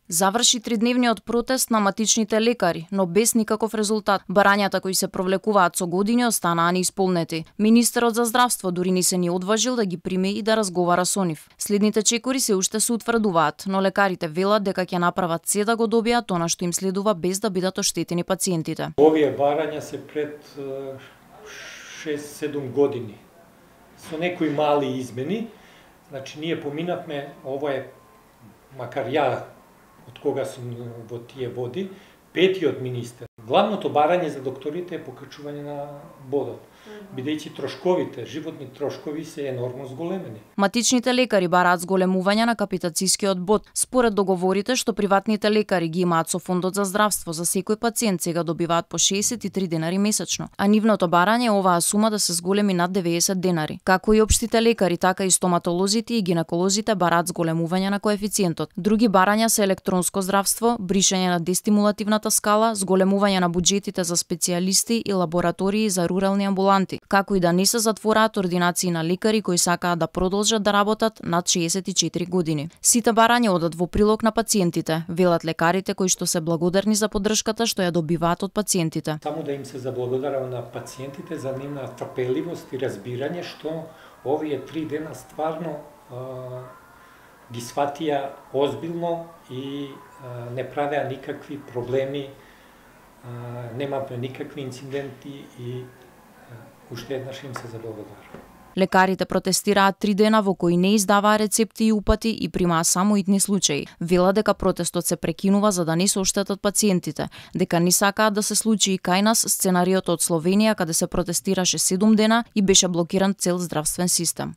Заврши тридневниот протест на матичните лекари, но без никаков резултат. Барањата кои се провлекуваат со години останаа неисполнети. Министерот за здравство дури не се ни одважил да ги приме и да разговара со нив. Следните чекори се уште се утврдуваат, но лекарите велат дека ќе направат се да го добијат она што им следува без да бидат оштетени пациентите. Овие барања се пред 6-7 години. Со некои мали измени, значи ние поминавме, ово е, макар ја од кога сум во тие води, петиот министер. Главното барање за докторите е покачување на бодот, бидејќи трошковите, животни трошкови се енормно зголемени. Матичните лекари бараат зголемување на капитацискиот бод. Според договорите што приватните лекари ги имаат со Фондот за здравство, за секој пациент сега добиваат по 63 денари месечно, а нивното барање е оваа сума да се зголеми над 90 денари. Како и општите лекари, така и стоматолозите и гинеколозите бараат зголемување на коефициентот. Други барања се електронско здравство, бришање на дестимулативната скала, зголемување на буџетите за специјалисти и лаборатории за рурални амбуланти, како и да не се затвораат ординации на лекари кои сакаат да продолжат да работат над 64 години. Сите барања одат во прилог на пациентите, велат лекарите кои што се благодарни за поддршката што ја добиваат од пациентите. Само да им се заблагодарам на пациентите за нивна трпеливост и разбирање што овие 3 дена стварно ги сватија озбилно и не правеа никакви проблеми, немавме никакви инциденти и уште еднаш им се заблагодарам. Лекарите протестираат 3 дена во кои не издаваа рецепти и упати и примаа само итни случаи. Вела дека протестот се прекинува за да не се оштетат пациентите, дека не сакаат да се случи и кај нас сценариото од Словенија каде се протестираше 7 дена и беше блокиран цел здравствен систем.